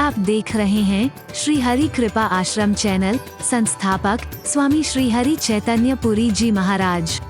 आप देख रहे हैं श्री हरि कृपा आश्रम चैनल। संस्थापक स्वामी श्री हरि चैतन्य पुरी जी महाराज।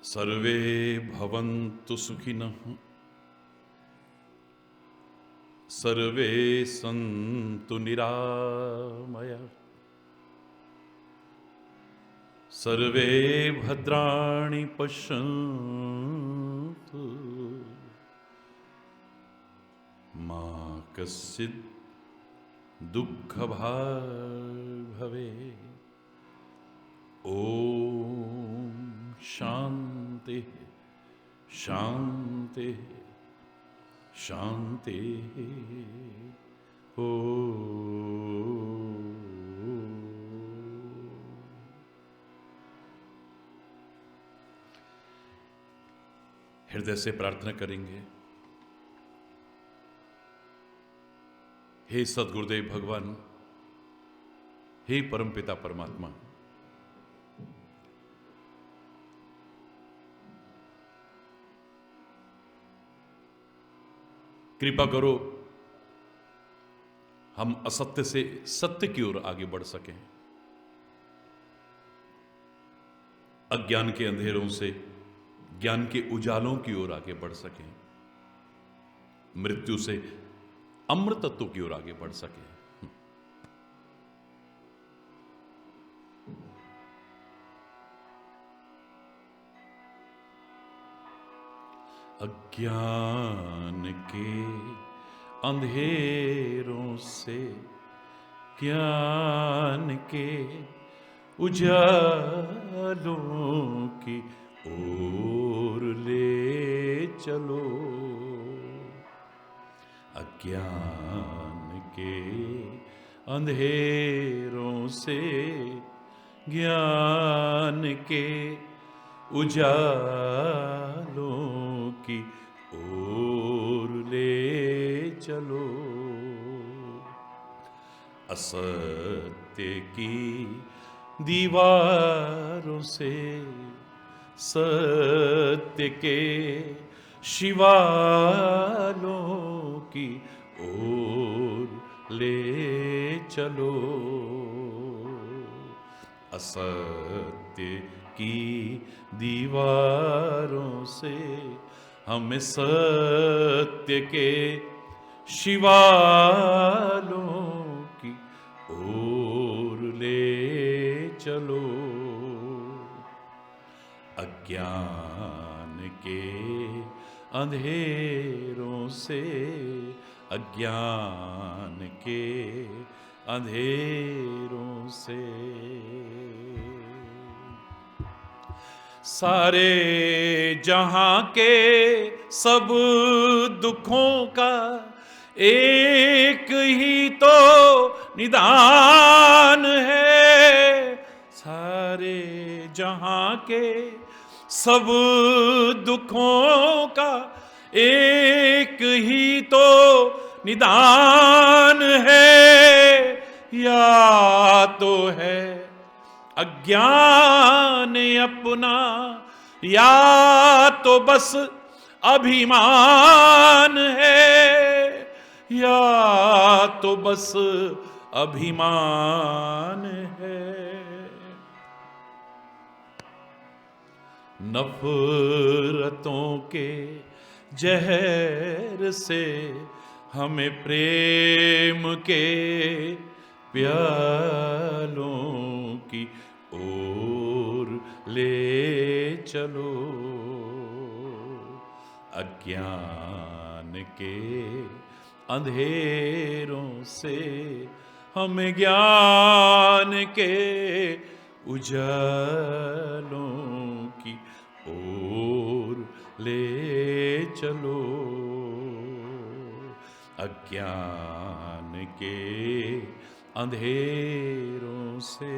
सर्वे भवन्तु सुखिनः, सर्वे सन्तु निरामयाः, सर्वे भद्राणि पश्यन्तु, मा कश्चित् दुःखभाग् भवेत्। ओम शांति शांति शांति। ओ हृदय से प्रार्थना करेंगे। हे सद्गुरुदेव भगवान, हे परमपिता परमात्मा, कृपा करो हम असत्य से सत्य की ओर आगे बढ़ सकें, अज्ञान के अंधेरों से ज्ञान के उजालों की ओर आगे बढ़ सकें, मृत्यु से अमृत तत्व की ओर आगे बढ़ सकें। अज्ञान के अंधेरों से ज्ञान के उजालों की ओर ले चलो। अज्ञान के अंधेरों से ज्ञान के उजालों की ओर ले चलो। असत्य की दीवारों से सत्य के शिवालों की ओर ले चलो। असत्य की दीवारों से हमें सत्य के शिवालों की ओर ले चलो। अज्ञान के अंधेरों से अज्ञान के अंधेरों से सारे जहां के सब दुखों का एक ही तो निदान है। सारे जहां के सब दुखों का एक ही तो निदान है। या तो है अज्ञान अपना, या तो बस अभिमान है, या तो बस अभिमान है। नफरतों के जहर से हमें प्रेम के प्यालों की ओर ले चलो, अज्ञान के अंधेरों से हमें ज्ञान के उजालों की ओर ले चलो, अज्ञान के अंधेरों से।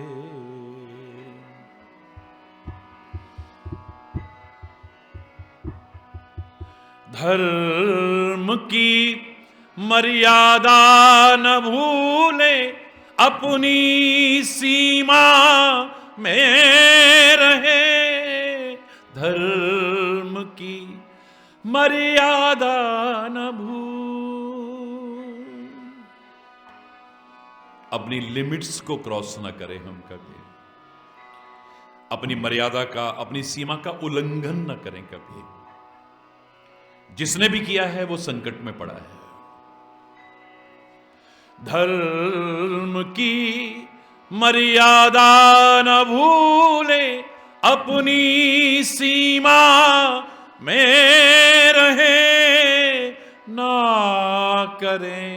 धर्म की मर्यादा न भूले, अपनी सीमा में रहे। धर्म की मर्यादा न भूल, अपनी लिमिट्स को क्रॉस ना करें हम कभी, अपनी मर्यादा का, अपनी सीमा का उल्लंघन न करें कभी। जिसने भी किया है वो संकट में पड़ा है। धर्म की मर्यादा न भूले, अपनी सीमा में रहे। ना करें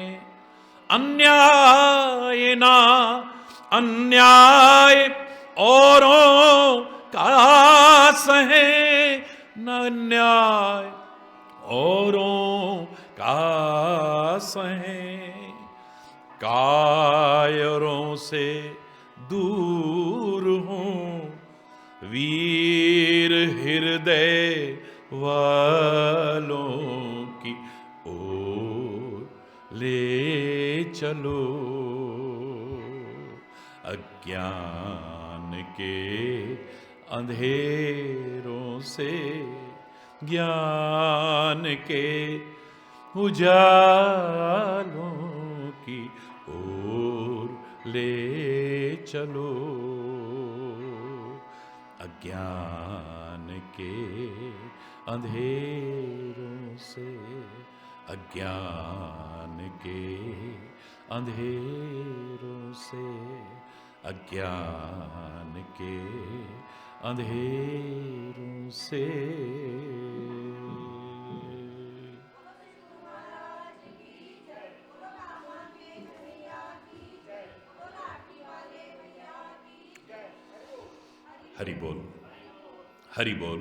अन्याय, ना अन्याय औरों का सहे, न अन्याय औरों का सहें। कायरों से दूर हों, वीर हृदय वालों की ओर ले चलो, अज्ञान के अंधेरों से ज्ञान के उजालों की ओर ले चलो, अज्ञान के अंधेरों से, अज्ञान के अंधेरों से, अज्ञान के अंधेरों से। हरि बोल, हरि बोल।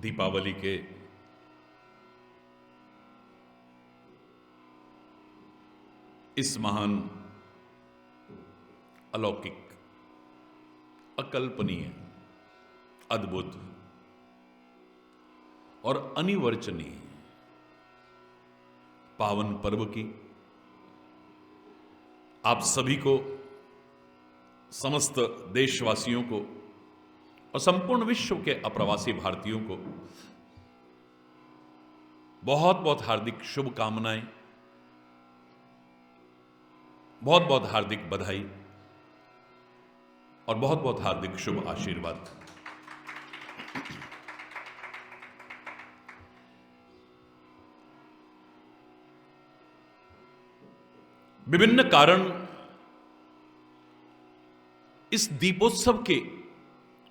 दीपावली के इस महान, अलौकिक, अकल्पनीय, अद्भुत और अनिवर्चनीय पावन पर्व की आप सभी को, समस्त देशवासियों को और संपूर्ण विश्व के अप्रवासी भारतीयों को बहुत बहुत हार्दिक शुभकामनाएं, बहुत बहुत हार्दिक बधाई और बहुत बहुत हार्दिक शुभ आशीर्वाद। विभिन्न कारण इस दीपोत्सव के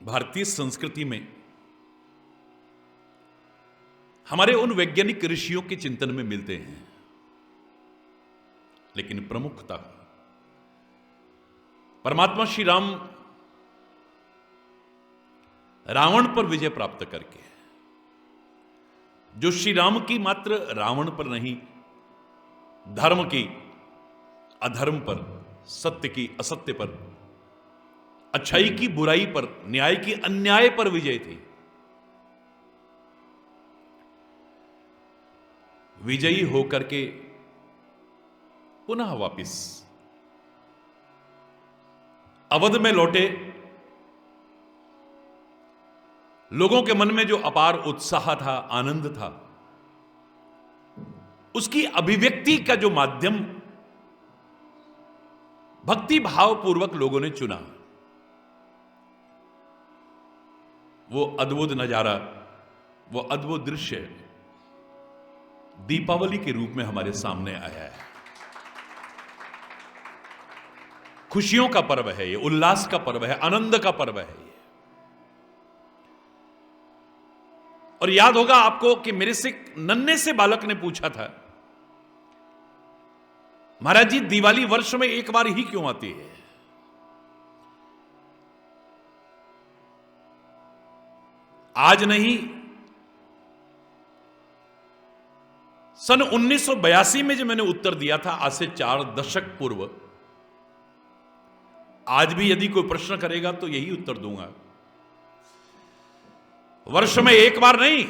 भारतीय संस्कृति में हमारे उन वैज्ञानिक ऋषियों के चिंतन में मिलते हैं, लेकिन प्रमुखता परमात्मा श्री राम रावण पर विजय प्राप्त करके, जो श्री राम की मात्र रावण पर नहीं, धर्म की अधर्म पर, सत्य की असत्य पर, अच्छाई की बुराई पर, न्याय की अन्याय पर विजय थी। विजयी होकर के पुनः वापिस अवध में लौटे, लोगों के मन में जो अपार उत्साह था, आनंद था, उसकी अभिव्यक्ति का जो माध्यम भक्ति भावपूर्वक लोगों ने चुना, वो अद्भुत नजारा, वो अद्भुत दृश्य दीपावली के रूप में हमारे सामने आया है। खुशियों का पर्व है, ये उल्लास का पर्व है, आनंद का पर्व है ये। और याद होगा आपको कि मेरे से नन्हे से बालक ने पूछा था, महाराज जी दिवाली वर्ष में एक बार ही क्यों आती है? आज नहीं, सन 1982 में जो मैंने उत्तर दिया था, आज से 4 दशक पूर्व, आज भी यदि कोई प्रश्न करेगा तो यही उत्तर दूंगा। वर्ष में एक बार नहीं,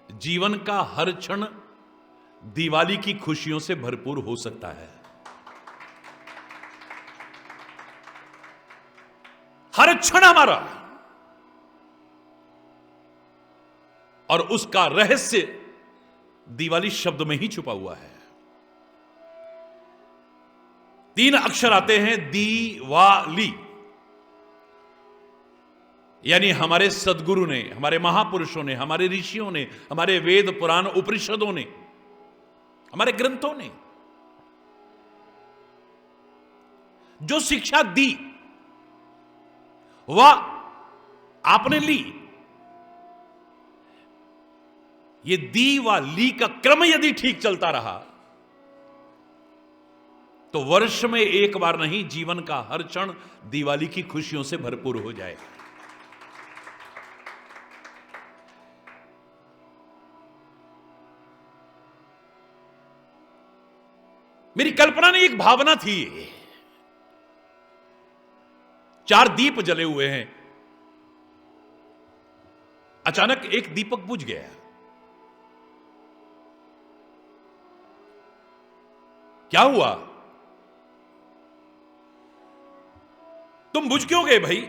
जीवन का हर क्षण दिवाली की खुशियों से भरपूर हो सकता है। हर क्षण हमारा, और उसका रहस्य दिवाली शब्द में ही छुपा हुआ है। 3 अक्षर आते हैं, दीवाली। यानी हमारे सदगुरु ने, हमारे महापुरुषों ने, हमारे ऋषियों ने, हमारे वेद पुराण उपनिषदों ने, हमारे ग्रंथों ने जो शिक्षा दी वह आपने ली। ये दी व ली का क्रम यदि ठीक चलता रहा तो वर्ष में एक बार नहीं, जीवन का हर क्षण दिवाली की खुशियों से भरपूर हो जाएगा। मेरी कल्पना ने एक भावना थी, 4 दीप जले हुए हैं, अचानक एक दीपक बुझ गया। क्या हुआ? तुम बुझ क्यों गए भाई?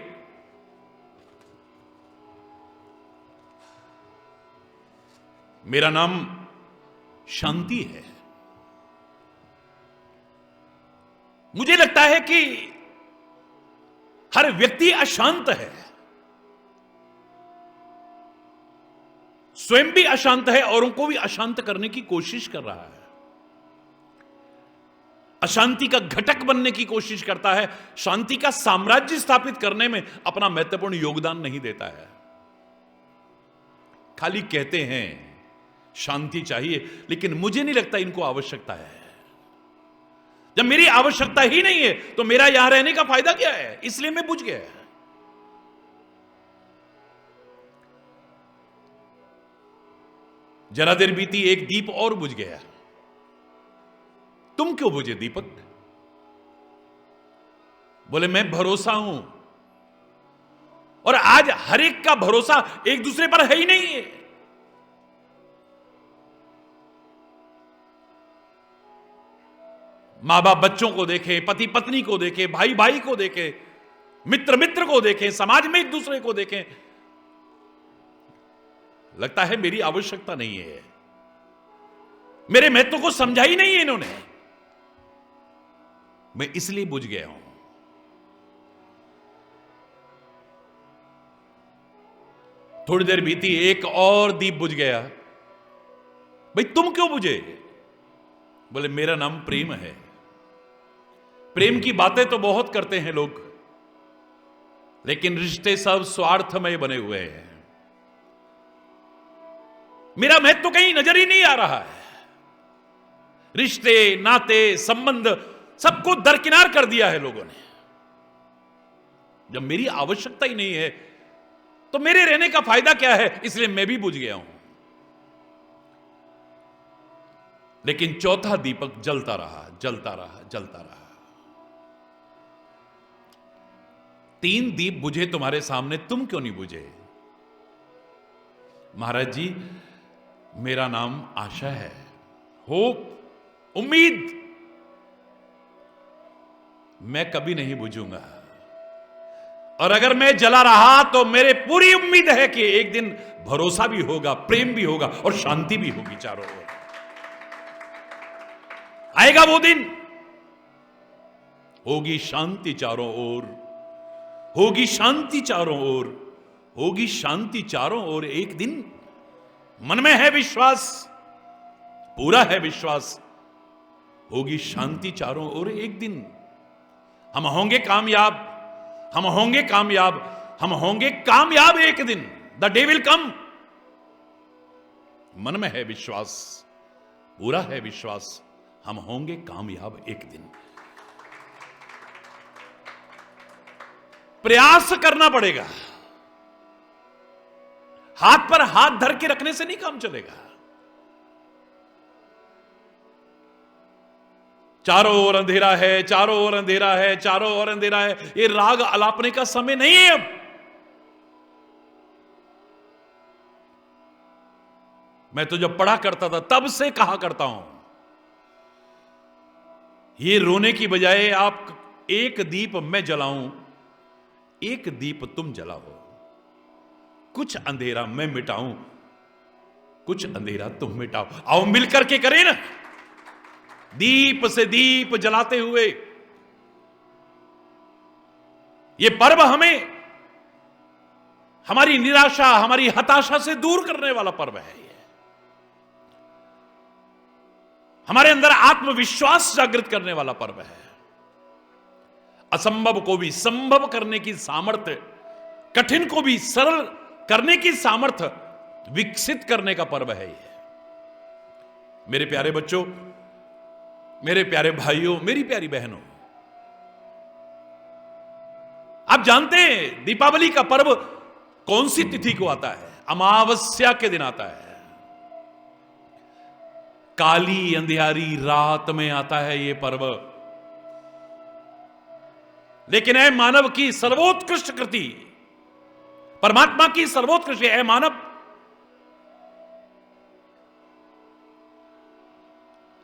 मेरा नाम शांति है। मुझे लगता है कि हर व्यक्ति अशांत है, स्वयं भी अशांत है, औरों को भी अशांत करने की कोशिश कर रहा है, अशांति का घटक बनने की कोशिश करता है, शांति का साम्राज्य स्थापित करने में अपना महत्वपूर्ण योगदान नहीं देता है। खाली कहते हैं शांति चाहिए, लेकिन मुझे नहीं लगता इनको आवश्यकता है। जब मेरी आवश्यकता ही नहीं है तो मेरा यहां रहने का फायदा क्या है? इसलिए मैं बुझ गया। जरा देर बीती, एक दीप और बुझ गया। तुम क्यों बुझे दीपक? बोले मैं भरोसा हूं, और आज हर एक का भरोसा एक दूसरे पर है ही नहीं है। मां बाप बच्चों को देखे, पति पत्नी को देखे, भाई भाई को देखे, मित्र मित्र को देखे, समाज में एक दूसरे को देखें, लगता है मेरी आवश्यकता नहीं है, मेरे महत्व को समझा ही नहीं है इन्होंने, मैं इसलिए बुझ गया हूं। थोड़ी देर बीती, एक और दीप बुझ गया। भाई तुम क्यों बुझे? बोले मेरा नाम प्रेम है। प्रेम की बातें तो बहुत करते हैं लोग, लेकिन रिश्ते सब स्वार्थमय बने हुए हैं। मेरा महत्व तो कहीं नजर ही नहीं आ रहा है। रिश्ते, नाते, संबंध सबको दरकिनार कर दिया है लोगों ने। जब मेरी आवश्यकता ही नहीं है तो मेरे रहने का फायदा क्या है? इसलिए मैं भी बुझ गया हूं। लेकिन चौथा दीपक जलता रहा, जलता रहा, जलता रहा। 3 दीप बुझे तुम्हारे सामने, तुम क्यों नहीं बुझे? महाराज जी मेरा नाम आशा है, होप, उम्मीद। मैं कभी नहीं बुझूंगा, और अगर मैं जला रहा तो मेरे पूरी उम्मीद है कि एक दिन भरोसा भी होगा, प्रेम भी होगा, और शांति भी होगी चारों ओर। आएगा वो दिन, होगी शांति चारों ओर, होगी शांति चारों ओर, होगी शांति चारों ओर। एक दिन मन में है विश्वास, पूरा है विश्वास, होगी शांति चारों ओर एक दिन। हम होंगे कामयाब, हम होंगे कामयाब, हम होंगे कामयाब एक दिन। The day will come. मन में है विश्वास, पूरा है विश्वास, हम होंगे कामयाब एक दिन। प्रयास करना पड़ेगा। हाथ पर हाथ धर के रखने से नहीं काम चलेगा। चारों ओर अंधेरा है, चारों ओर अंधेरा है, चारों ओर अंधेरा है, ये राग अलापने का समय नहीं है अब। मैं तो जब पढ़ा करता था तब से कहा करता हूं, ये रोने की बजाय आप एक दीप मैं जलाऊं, एक दीप तुम जलाओ, कुछ अंधेरा मैं मिटाऊं, कुछ अंधेरा तुम मिटाओ। आओ मिलकर के करें ना, दीप से दीप जलाते हुए। ये पर्व हमें हमारी निराशा, हमारी हताशा से दूर करने वाला पर्व है। ये हमारे अंदर आत्मविश्वास जागृत करने वाला पर्व है। असंभव को भी संभव करने की सामर्थ्य, कठिन को भी सरल करने की सामर्थ्य विकसित करने का पर्व है ये। मेरे प्यारे बच्चों, मेरे प्यारे भाइयों, मेरी प्यारी बहनों, आप जानते हैं दीपावली का पर्व कौन सी तिथि को आता है? अमावस्या के दिन आता है। काली अंधियारी रात में आता है ये पर्व। लेकिन ऐ मानव की सर्वोत्कृष्ट कृति, परमात्मा की सर्वोत्कृष्ट, ऐ मानव,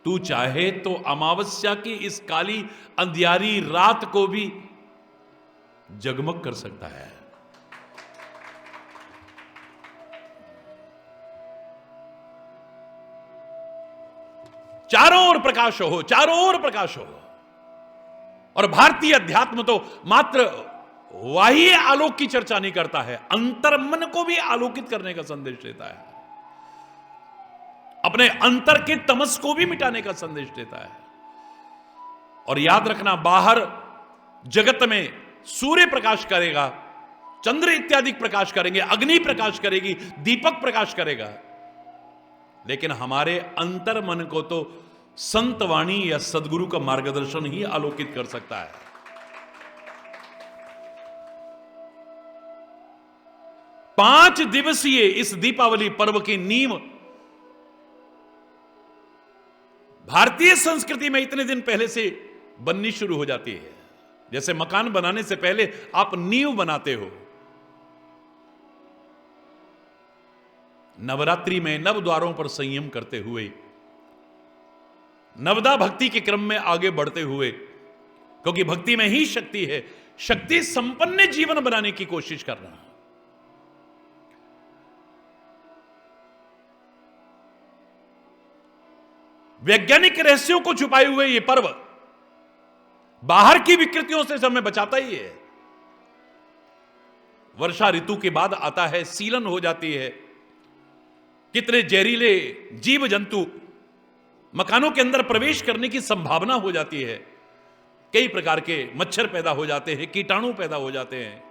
तू चाहे तो अमावस्या की इस काली अंधियारी रात को भी जगमग कर सकता है। चारों ओर प्रकाश हो, चारों ओर प्रकाश हो। और भारतीय अध्यात्म तो मात्र बाह्य आलोक की चर्चा नहीं करता है, अंतर्मन को भी आलोकित करने का संदेश देता है, अपने अंतर के तमस को भी मिटाने का संदेश देता है। और याद रखना, बाहर जगत में सूर्य प्रकाश करेगा, चंद्र इत्यादि प्रकाश करेंगे, अग्नि प्रकाश करेगी, दीपक प्रकाश करेगा, लेकिन हमारे अंतर मन को तो संतवाणी या सदगुरु का मार्गदर्शन ही आलोकित कर सकता है। पांच दिवसीय इस दीपावली पर्व की नींव भारतीय संस्कृति में इतने दिन पहले से बननी शुरू हो जाती है। जैसे मकान बनाने से पहले आप नींव बनाते हो। नवरात्रि में नव द्वारों पर संयम करते हुए, नवदा भक्ति के क्रम में आगे बढ़ते हुए, क्योंकि भक्ति में ही शक्ति है, शक्ति संपन्न जीवन बनाने की कोशिश करना। वैज्ञानिक रहस्यों को छुपाए हुए ये पर्व बाहर की विकृतियों से हमें बचाता ही है। वर्षा ऋतु के बाद आता है, सीलन हो जाती है, कितने जहरीले जीव जंतु मकानों के अंदर प्रवेश करने की संभावना हो जाती है, कई प्रकार के मच्छर पैदा हो जाते हैं, कीटाणु पैदा हो जाते हैं।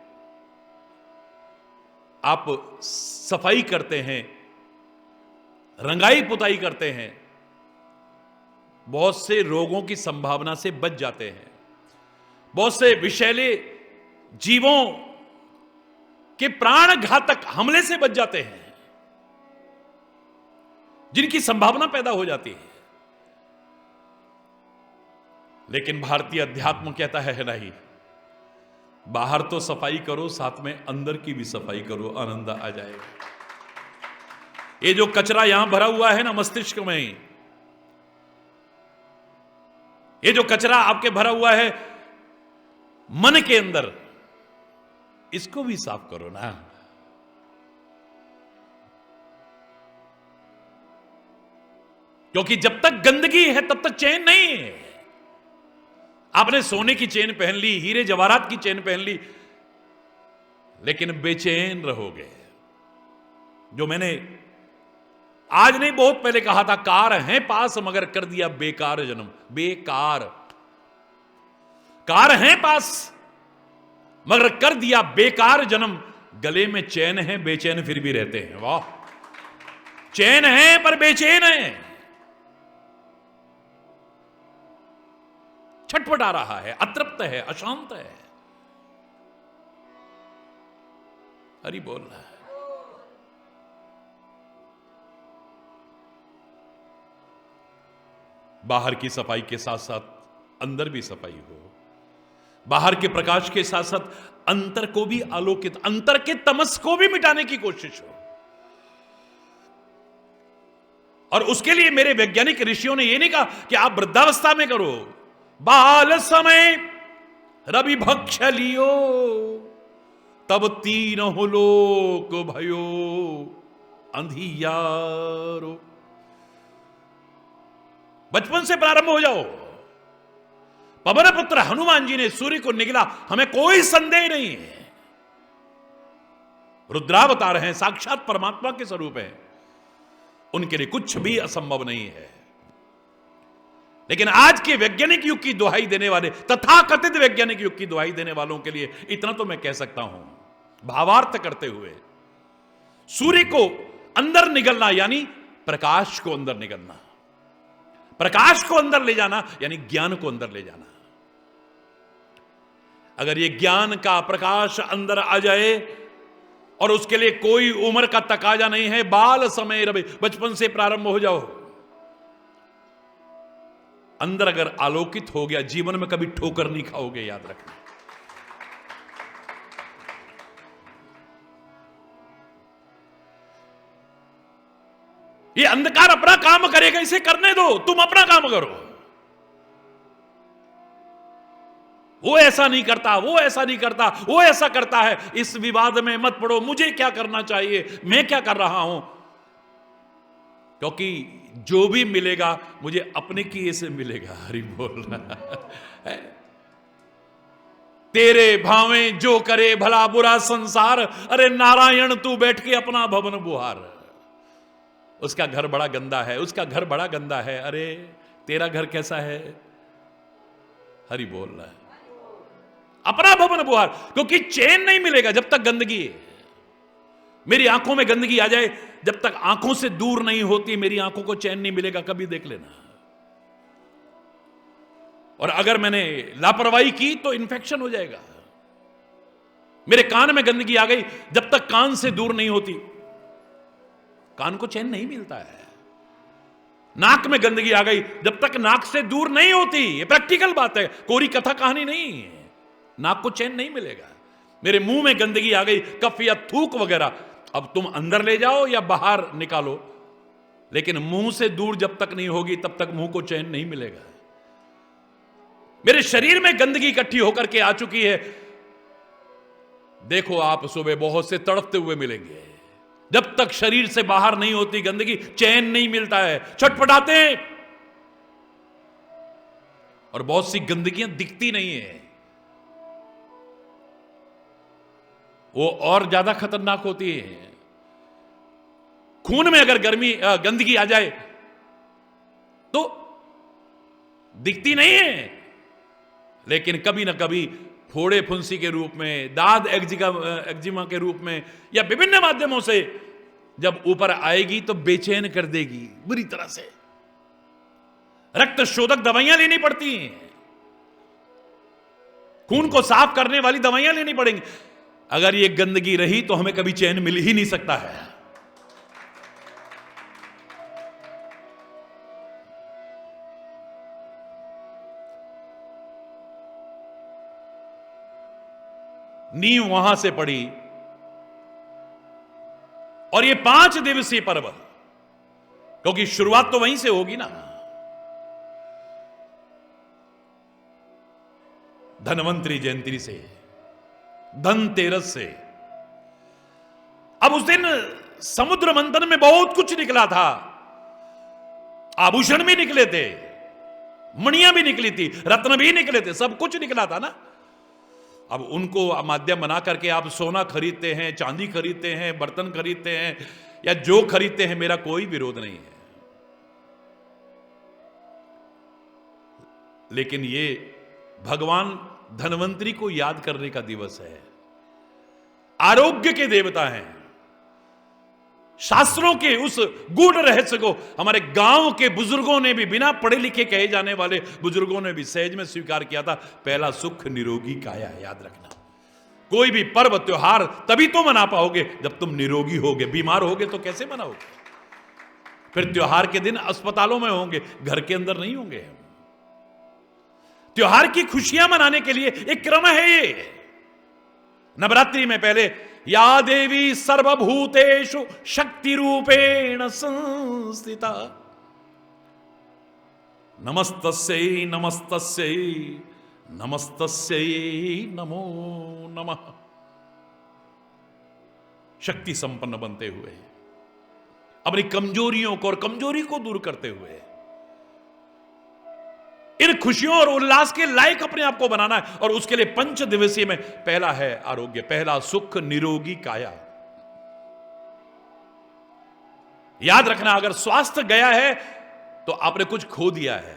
आप सफाई करते हैं, रंगाई पुताई करते हैं, बहुत से रोगों की संभावना से बच जाते हैं, बहुत से विषैले जीवों के प्राण घातक हमले से बच जाते हैं, जिनकी संभावना पैदा हो जाती है। लेकिन भारतीय अध्यात्म कहता है नहीं, बाहर तो सफाई करो, साथ में अंदर की भी सफाई करो, आनंद आ जाएगा। ये जो कचरा यहां भरा हुआ है ना मस्तिष्क में, ये जो कचरा आपके भरा हुआ है मन के अंदर, इसको भी साफ करो ना। क्योंकि जब तक गंदगी है तब तक चैन नहीं है। आपने सोने की चेन पहन ली, हीरे जवाहरात की चेन पहन ली, लेकिन बेचैन रहोगे। जो मैंने आज नहीं, बहुत पहले कहा था, कार है पास मगर कर दिया बेकार जन्म। बेकार, कार है पास मगर कर दिया बेकार जन्म। गले में चैन है, बेचैन फिर भी रहते हैं। वाह, चैन है पर बेचैन है, छटपटा रहा है, अतृप्त है, अशांत है। हरि बोल रहा है। बाहर की सफाई के साथ साथ अंदर भी सफाई हो, बाहर के प्रकाश के साथ साथ अंतर को भी आलोकित, अंतर के तमस को भी मिटाने की कोशिश हो। और उसके लिए मेरे वैज्ञानिक ऋषियों ने यह नहीं कहा कि आप वृद्धावस्था में करो, बाल समय रवि भक्ष लियो तब तीन हो लोक भयो अंधियारो। बचपन से प्रारंभ हो जाओ। पवन पुत्र हनुमान जी ने सूर्य को निगला, हमें कोई संदेह नहीं है। रुद्रावतार हैं, साक्षात परमात्मा के स्वरूप हैं, उनके लिए कुछ भी असंभव नहीं है। लेकिन आज के वैज्ञानिक युग की दुहाई देने वाले, तथाकथित वैज्ञानिक युग की दुहाई देने वालों के लिए इतना तो मैं कह सकता हूं, भावार्थ करते हुए, सूर्य को अंदर निगलना यानी प्रकाश को अंदर निगलना, प्रकाश को अंदर ले जाना यानी ज्ञान को अंदर ले जाना। अगर ये ज्ञान का प्रकाश अंदर आ जाए, और उसके लिए कोई उम्र का तकाजा नहीं है, बाल समय रवि, बचपन से प्रारंभ हो जाओ। अंदर अगर आलोकित हो गया, जीवन में कभी ठोकर नहीं खाओगे, याद रखना। ये अंधकार अपना काम करेगा, इसे करने दो, तुम अपना काम करो। वो ऐसा नहीं करता, वो ऐसा नहीं करता, वो ऐसा करता है, इस विवाद में मत पड़ो। मुझे क्या करना चाहिए, मैं क्या कर रहा हूं, क्योंकि जो भी मिलेगा मुझे अपने किए से मिलेगा। हरि बोल रहा है। तेरे भावे जो करे भला बुरा संसार, अरे नारायण तू बैठ के अपना भवन बुहार। उसका घर बड़ा गंदा है, उसका घर बड़ा गंदा है, अरे तेरा घर कैसा है। हरि बोल रहा है। अपना भवन बुहार, क्योंकि चैन नहीं मिलेगा जब तक गंदगी है। मेरी आंखों में गंदगी आ जाए, जब तक आंखों से दूर नहीं होती, मेरी आंखों को चैन नहीं मिलेगा, कभी देख लेना। और अगर मैंने लापरवाही की तो इन्फेक्शन हो जाएगा। मेरे कान में गंदगी आ गई, जब तक कान से दूर नहीं होती, कान को चैन नहीं मिलता है। नाक में गंदगी आ गई, जब तक नाक से दूर नहीं होती, ये प्रैक्टिकल बात है, कोरी कथा कहानी नहीं है, नाक को चैन नहीं मिलेगा। मेरे मुंह में गंदगी आ गई, कफ या थूक वगैरह, अब तुम अंदर ले जाओ या बाहर निकालो, लेकिन मुंह से दूर जब तक नहीं होगी, तब तक मुंह को चैन नहीं मिलेगा। मेरे शरीर में गंदगी इकट्ठी होकर के आ चुकी है, देखो आप सुबह बहुत से तड़पते हुए मिलेंगे। जब तक शरीर से बाहर नहीं होती गंदगी, चैन नहीं मिलता है, छटपटाते हैं। और बहुत सी गंदगियां दिखती नहीं है, वो और ज्यादा खतरनाक होती है। खून में अगर गंदगी आ जाए तो दिखती नहीं है, लेकिन कभी ना कभी फोड़े फुंसी के रूप में, दाद एक्जिमा के रूप में, या विभिन्न माध्यमों से जब ऊपर आएगी तो बेचैन कर देगी बुरी तरह से। रक्त शोधक दवाइयां लेनी पड़ती हैं, खून को साफ करने वाली दवाइयां लेनी पड़ेंगी। अगर ये गंदगी रही तो हमें कभी चैन मिल ही नहीं सकता है। नींव वहां से पड़ी, और ये 5 दिवसीय पर्व, क्योंकि शुरुआत तो वहीं से होगी ना। धनवंतरी जयंती से, धनतेरस से। अब उस दिन समुद्र मंथन में बहुत कुछ निकला था, आभूषण भी निकले थे, मणियां भी निकली थी, रत्न भी निकले थे, सब कुछ निकला था ना। अब उनको माध्यम बना करके आप सोना खरीदते हैं, चांदी खरीदते हैं, बर्तन खरीदते हैं, या जो खरीदते हैं, मेरा कोई विरोध नहीं है। लेकिन ये भगवान धन्वंतरी को याद करने का दिवस है। आरोग्य के देवता हैं। शास्त्रों के उस गूढ़ रहस्य को हमारे गांव के बुजुर्गों ने भी, बिना पढ़े लिखे कहे जाने वाले बुजुर्गों ने भी सहज में स्वीकार किया था। पहला सुख निरोगी काया। याद रखना, कोई भी पर्व त्योहार तभी तो मना पाओगे जब तुम निरोगी होगे। बीमार होगे तो कैसे मनाओगे? फिर त्योहार के दिन अस्पतालों में होंगे, घर के अंदर नहीं होंगे। त्योहार की खुशियां मनाने के लिए एक क्रम है ये। नवरात्रि में पहले या देवी सर्वभूतेषु शक्ति रूपेण संस्थिता नमस्तस्यै नमस्तस्यै नमस्तस्यै नमो नमः। शक्ति संपन्न बनते हुए, अपनी कमजोरियों को और कमजोरी को दूर करते हुए, इन खुशियों और उल्लास के लायक अपने आप को बनाना है। और उसके लिए पंच दिवसीय में पहला है आरोग्य, पहला सुख निरोगी काया। याद रखना, अगर स्वास्थ्य गया है तो आपने कुछ खो दिया है।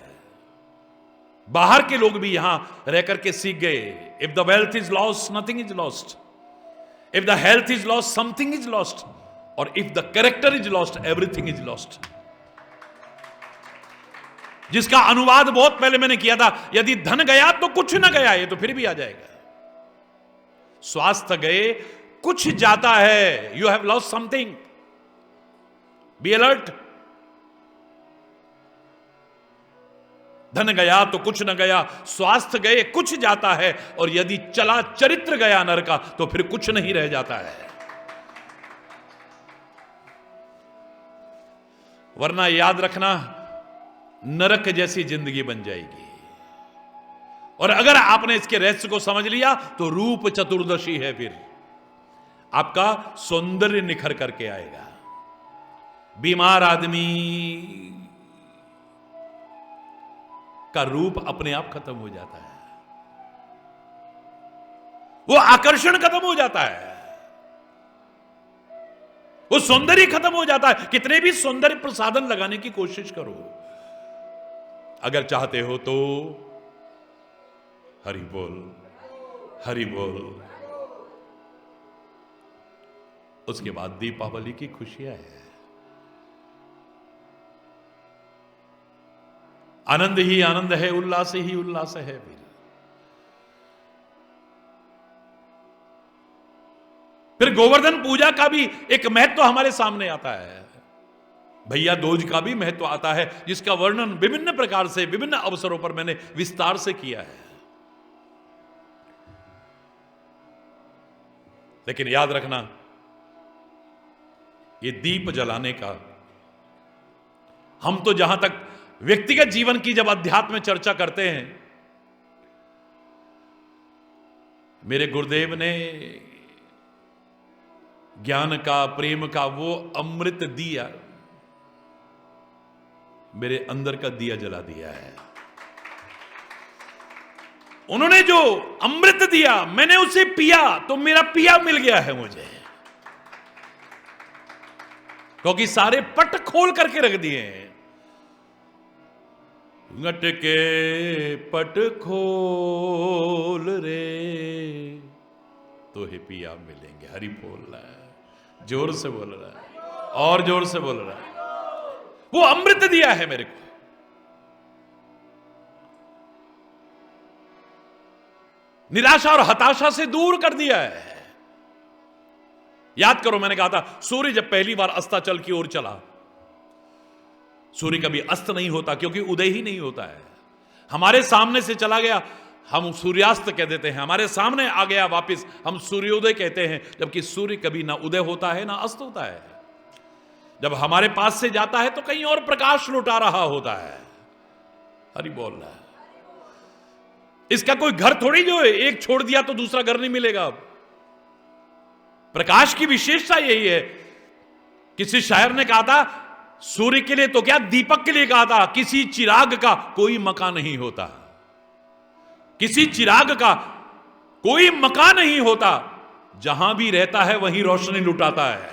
बाहर के लोग भी यहां रह करके सीख गए, if the wealth is lost nothing is lost, if the health is lost something is lost, और if the character is lost everything is lost. जिसका अनुवाद बहुत पहले मैंने किया था, यदि धन गया तो कुछ न गया, ये तो फिर भी आ जाएगा। स्वास्थ्य गए कुछ जाता है, you have lost something, be alert. धन गया तो कुछ न गया, स्वास्थ्य गए कुछ जाता है, और यदि चला चरित्र गया नर का तो फिर कुछ नहीं रह जाता है। वरना याद रखना, नरक जैसी जिंदगी बन जाएगी। और अगर आपने इसके रहस्य को समझ लिया तो रूप चतुर्दशी है, फिर आपका सौंदर्य निखर करके आएगा। बीमार आदमी का रूप अपने आप खत्म हो जाता है, वो आकर्षण खत्म हो जाता है, वो सौंदर्य खत्म हो जाता है। कितने भी सौंदर्य प्रसाधन लगाने की कोशिश करो, अगर चाहते हो तो हरि बोल, हरि बोल। उसके बाद दीपावली की खुशियां है, आनंद ही आनंद है, उल्लास ही उल्लास है। फिर गोवर्धन पूजा का भी एक महत्व हमारे सामने आता है। भैया दूज का भी महत्व आता है, जिसका वर्णन विभिन्न प्रकार से विभिन्न अवसरों पर मैंने विस्तार से किया है। लेकिन याद रखना, ये दीप जलाने का, हम तो जहां तक व्यक्तिगत जीवन की जब अध्यात्म में चर्चा करते हैं, मेरे गुरुदेव ने ज्ञान का, प्रेम का वो अमृत दिया मेरे अंदर का दिया जला दिया है। उन्होंने जो अमृत दिया, मैंने उसे पिया तो मेरा पिया मिल गया है मुझे, क्योंकि सारे पट खोल करके रख दिए हैं। घट के पट खोल रे तो ही पिया मिलेंगे। हरि बोल रहा है, जोर से बोल रहा है, और जोर से बोल रहा है। वो अमृत दिया है मेरे को। निराशा और हताशा से दूर कर दिया है। याद करो, मैंने कहा था, सूर्य जब पहली बार अस्ताचल की ओर चला, सूर्य कभी अस्त नहीं होता क्योंकि उदय ही नहीं होता है। हमारे सामने से चला गया, हम सूर्यास्त कह देते हैं। हमारे सामने आ गया वापस, हम सूर्योदय कहते हैं, जबकि सूर्य कभी ना उदय होता है ना अस्त होता है। जब हमारे पास से जाता है तो कहीं और प्रकाश लुटा रहा होता है। हरि बोल रहा है। इसका कोई घर थोड़ी जो है, एक छोड़ दिया तो दूसरा घर नहीं मिलेगा। प्रकाश की विशेषता यही है। किसी शायर ने कहा था, सूर्य के लिए तो क्या, दीपक के लिए कहा था, किसी चिराग का कोई मकान नहीं होता। किसी चिराग का कोई मकान नहीं होता, जहां भी रहता है वहीं रोशनी लुटाता है।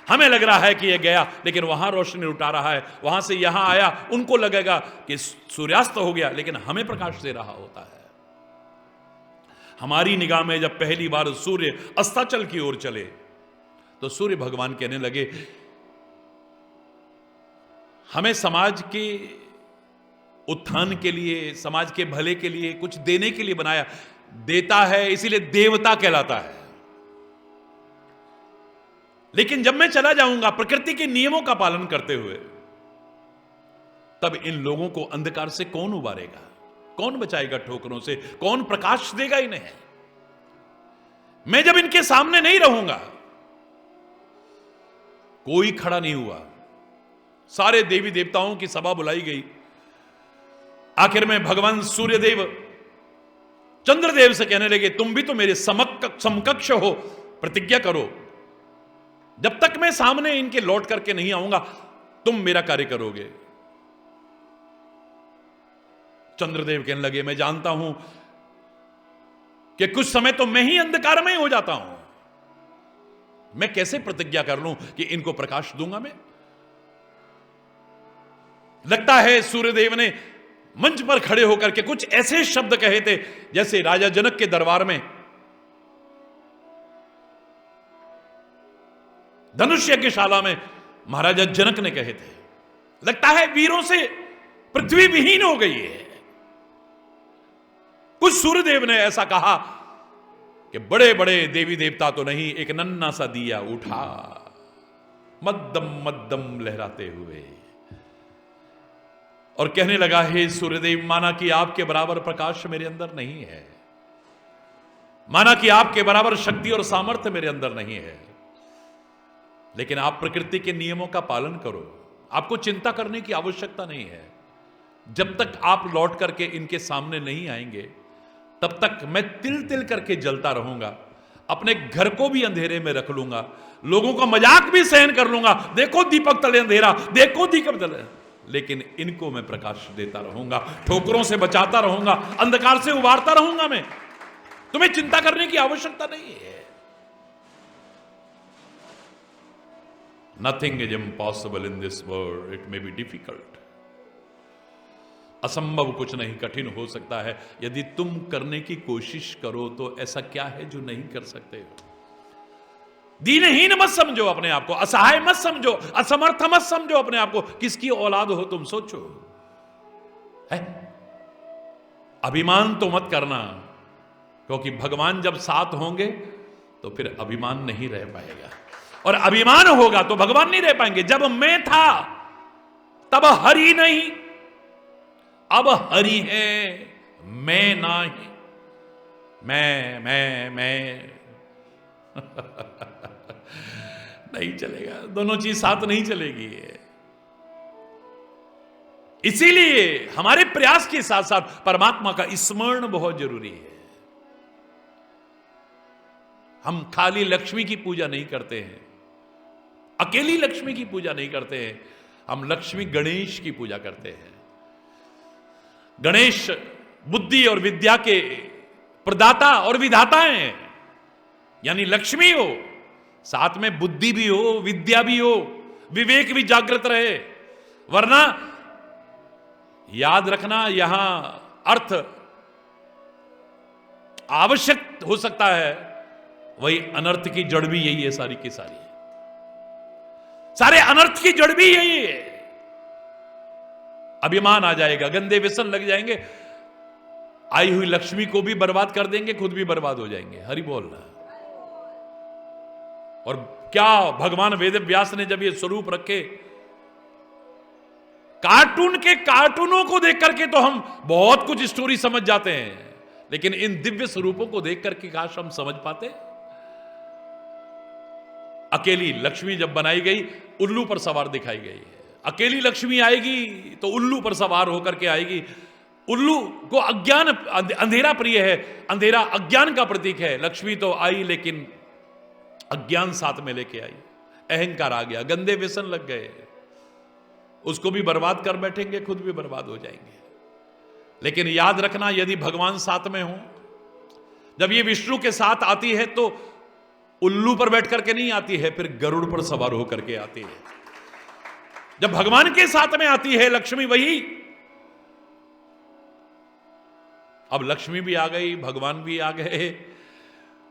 हमें लग रहा है कि यह गया, लेकिन वहां रोशनी लुटा रहा है, वहां से यहां आया, उनको लगेगा कि सूर्यास्त हो गया, लेकिन हमें प्रकाश दे रहा होता है। हमारी निगाह में जब पहली बार सूर्य अस्ताचल की ओर चले तो सूर्य भगवान कहने लगे, हमें समाज के उत्थान के लिए, समाज के भले के लिए कुछ देने के लिए बनाया, देता है इसीलिए देवता कहलाता है। लेकिन जब मैं चला जाऊंगा प्रकृति के नियमों का पालन करते हुए, तब इन लोगों को अंधकार से कौन उबारेगा, कौन बचाएगा ठोकरों से, कौन प्रकाश देगा इन्हें? मैं जब इनके सामने नहीं रहूंगा, कोई खड़ा नहीं हुआ, सारे देवी देवताओं की सभा बुलाई गई। आखिर में भगवान सूर्यदेव चंद्रदेव से कहने लगे, तुम भी तो मेरे समकक्ष हो, प्रतिज्ञा करो, जब तक मैं सामने इनके लौट करके नहीं आऊंगा तुम मेरा कार्य करोगे। चंद्रदेव कहने लगे, मैं जानता हूं कि कुछ समय तो मैं ही अंधकार में हो जाता हूं, मैं कैसे प्रतिज्ञा कर लूं कि इनको प्रकाश दूंगा मैं? लगता है सूर्यदेव ने मंच पर खड़े होकर के कुछ ऐसे शब्द कहे थे जैसे राजा जनक के दरबार में धनुष यज्ञशाला में महाराजा जनक ने कहे थे। लगता है वीरों से पृथ्वी विहीन हो गई है। कुछ सूर्यदेव ने ऐसा कहा कि बड़े बड़े देवी देवता तो नहीं, एक नन्ना सा दिया उठा मद्दम मद्दम लहराते हुए और कहने लगा, हे सूर्यदेव, माना कि आपके बराबर प्रकाश मेरे अंदर नहीं है, माना कि आपके बराबर शक्ति और सामर्थ्य मेरे अंदर नहीं है, लेकिन आप प्रकृति के नियमों का पालन करो, आपको चिंता करने की आवश्यकता नहीं है। जब तक आप लौट करके इनके सामने नहीं आएंगे तब तक मैं तिल तिल करके जलता रहूंगा, अपने घर को भी अंधेरे में रख लूंगा, लोगों का मजाक भी सहन कर लूंगा, देखो दीपक तले अंधेरा, देखो दीपक तले, लेकिन इनको मैं प्रकाश देता रहूंगा, ठोकरों से बचाता रहूंगा, अंधकार से उबारता रहूंगा मैं। तुम्हें चिंता करने की आवश्यकता नहीं है। Nothing is impossible in this world. It may be difficult. असंभव कुछ नहीं कठिन हो सकता है। यदि तुम करने की कोशिश करो तो ऐसा क्या है जो नहीं कर सकते हो? दीनहीन मत समझो अपने आप को, असहाय मत समझो, असमर्थ मत समझो अपने आप को। किसकी औलाद हो तुम सोचो, है? अभिमान तो मत करना, क्योंकि भगवान जब साथ होंगे तो फिर अभिमान नहीं रह पाएगा, और अभिमान होगा तो भगवान नहीं रह पाएंगे। जब मैं था तब हरि नहीं, अब हरि है मैं नहीं, मैं नहीं चलेगा, दोनों चीज साथ नहीं चलेगी। इसीलिए हमारे प्रयास के साथ साथ परमात्मा का स्मरण बहुत जरूरी है। हम खाली लक्ष्मी की पूजा नहीं करते हैं, अकेली लक्ष्मी की पूजा नहीं करते हैं, हम लक्ष्मी गणेश की पूजा करते हैं। गणेश बुद्धि और विद्या के प्रदाता और विधाता हैं, यानी लक्ष्मी हो, साथ में बुद्धि भी हो, विद्या भी हो, विवेक भी जागृत रहे। वरना याद रखना, यहां अर्थ आवश्यक हो सकता है, वही अनर्थ की जड़ भी यही है। सारी की सारी, सारे अनर्थ की जड़ भी यही है। अभिमान आ जाएगा, गंदे व्यसन लग जाएंगे, आई हुई लक्ष्मी को भी बर्बाद कर देंगे, खुद भी बर्बाद हो जाएंगे। हरि बोल रहा। और क्या भगवान वेद व्यास ने जब ये स्वरूप रखे, कार्टून के कार्टूनों को देख करके तो हम बहुत कुछ स्टोरी समझ जाते हैं, लेकिन इन दिव्य स्वरूपों को देख करके काश हम समझ पाते। अकेली लक्ष्मी जब बनाई गई, उल्लू पर सवार दिखाई गई है। अकेली लक्ष्मी आएगी तो उल्लू पर सवार होकर के आएगी। उल्लू को अज्ञान, अंधेरा प्रिय है, अंधेरा अज्ञान का प्रतीक है। लक्ष्मी तो आई लेकिन अज्ञान साथ में लेके आई, अहंकार आ गया, गंदे व्यसन लग गए, उसको भी बर्बाद कर बैठेंगे, खुद भी बर्बाद हो जाएंगे। लेकिन याद रखना, यदि भगवान साथ में हो, जब ये विष्णु के साथ आती है तो उल्लू पर बैठ करके नहीं आती है, फिर गरुड़ पर सवार होकर के आती है। जब भगवान के साथ में आती है लक्ष्मी, वही अब लक्ष्मी भी आ गई, भगवान भी आ गए,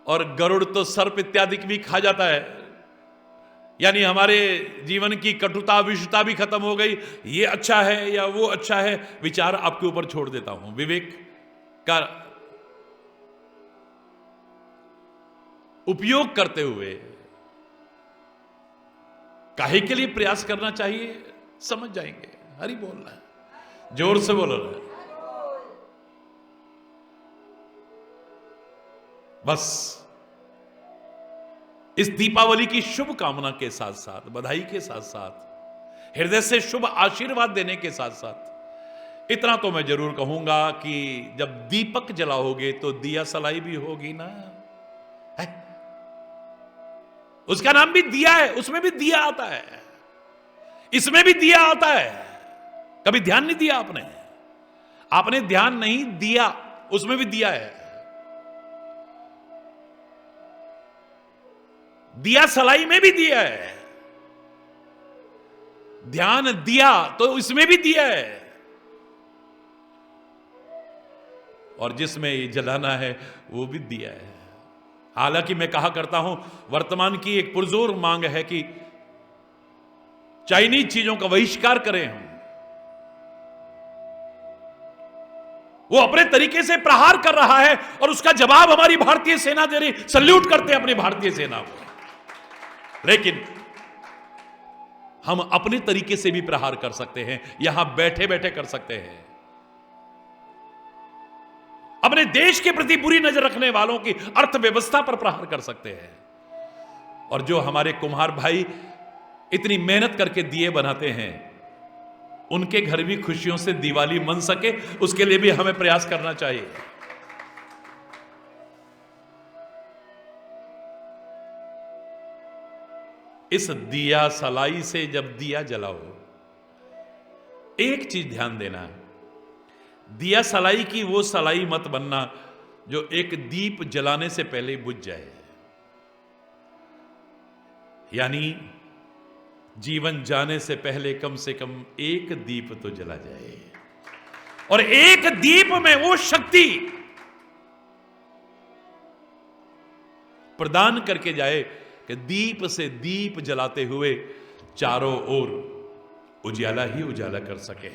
और गरुड़ तो सर्प इत्यादि भी खा जाता है। यानी हमारे जीवन की कटुता विषुता भी खत्म हो गई। ये अच्छा है या वो अच्छा है, विचार आपके ऊपर छोड़ देता हूं। विवेक का उपयोग करते हुए काहे के लिए प्रयास करना चाहिए, समझ जाएंगे। हरि बोल रहा है, जोर से बोल रहा है। बस इस दीपावली की शुभ कामना के साथ साथ, बधाई के साथ साथ, हृदय से शुभ आशीर्वाद देने के साथ साथ इतना तो मैं जरूर कहूंगा कि जब दीपक जलाओगे तो दिया सलाई भी होगी ना है? उसका नाम भी दिया है, उसमें भी दिया आता है, इसमें भी दिया आता है। कभी ध्यान नहीं दिया आपने? आपने ध्यान नहीं दिया, उसमें भी दिया है। दिया सलाई में भी दिया है, ध्यान दिया तो इसमें भी दिया है, और जिसमें ये जलाना है वो भी दिया है। हालांकि मैं कहा करता हूं, वर्तमान की एक पुरजोर मांग है कि चाइनीज चीजों का बहिष्कार करें हम। वो अपने तरीके से प्रहार कर रहा है और उसका जवाब हमारी भारतीय सेना दे रही। सल्यूट करते हैं अपनी भारतीय सेना को, लेकिन हम अपने तरीके से भी प्रहार कर सकते हैं, यहां बैठे बैठे कर सकते हैं। अपने देश के प्रति बुरी नजर रखने वालों की अर्थव्यवस्था पर प्रहार कर सकते हैं। और जो हमारे कुम्हार भाई इतनी मेहनत करके दिए बनाते हैं, उनके घर भी खुशियों से दिवाली मन सके, उसके लिए भी हमें प्रयास करना चाहिए। इस दिया सलाई से जब दिया जलाओ, एक चीज ध्यान देना, दिया सलाई की वो सलाई मत बनना जो एक दीप जलाने से पहले बुझ जाए। यानी जीवन जाने से पहले कम से कम एक दीप तो जला जाए, और एक दीप में वो शक्ति प्रदान करके जाए कि दीप से दीप जलाते हुए चारों ओर उजाला ही उजाला कर सके।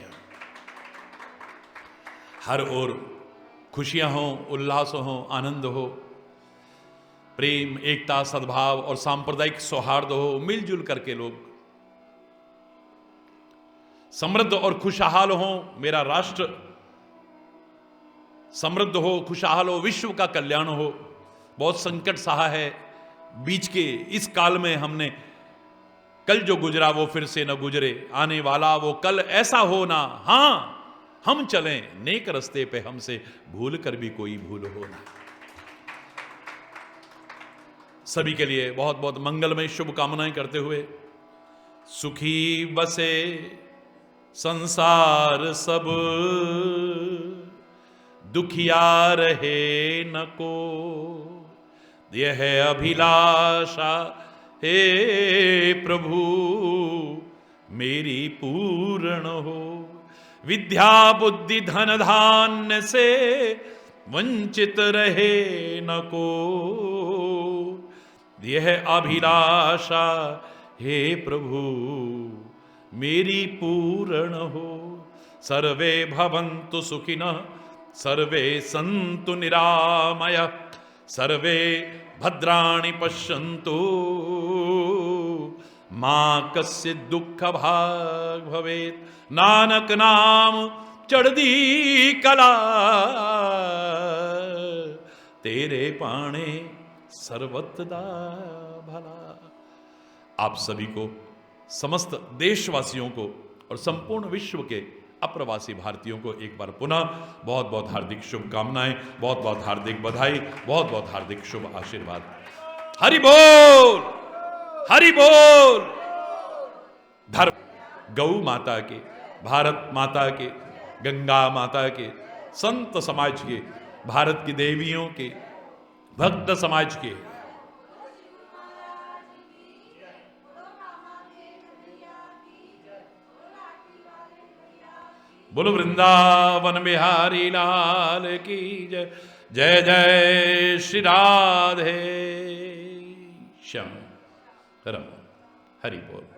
हर ओर खुशियां हो, उल्लास हो, आनंद हो, प्रेम, एकता, सद्भाव और सांप्रदायिक सौहार्द हो, मिलजुल करके लोग समृद्ध और खुशहाल हो। मेरा राष्ट्र समृद्ध हो, खुशहाल हो, विश्व का कल्याण हो। बहुत संकट सहा है बीच के इस काल में हमने। कल जो गुजरा वो फिर से न गुजरे, आने वाला वो कल ऐसा हो ना। हां, हम चलें नेक रस्ते पे, हमसे भूल कर भी कोई भूल हो ना। सभी के लिए बहुत बहुत मंगलमय शुभकामनाएं करते हुए, सुखी बसे संसार सब, दुखिया रहे न को, यह अभिलाषा हे प्रभु मेरी पूर्ण हो। विद्या बुद्धि धन धान्य से वंचित रहे न को, यह अभिलाषा हे प्रभु मेरी पूर्ण हो। सर्वे भवन्तु सुखिनः, सर्वे सन्तु निरामयः, सर्वे भद्राणि पश्यन्तु, मां कश्चित् दुख भाग भवेत्। नानक नाम चढ़दी कला, तेरे पाणे सर्वदा भला। आप सभी को, समस्त देशवासियों को और संपूर्ण विश्व के अप्रवासी भारतीयों को एक बार पुनः बहुत बहुत हार्दिक शुभकामनाएं, बहुत बहुत हार्दिक बधाई, बहुत बहुत हार्दिक शुभ आशीर्वाद। हरि बोल, हरि बोल। धर्म गौ माता के, भारत माता के, गंगा माता के, संत समाज के, भारत की देवियों के, भक्त समाज के, बोलो वृंदावन बिहारी लाल की जय। जय जय श्री राधे श्याम रम हरि बोल।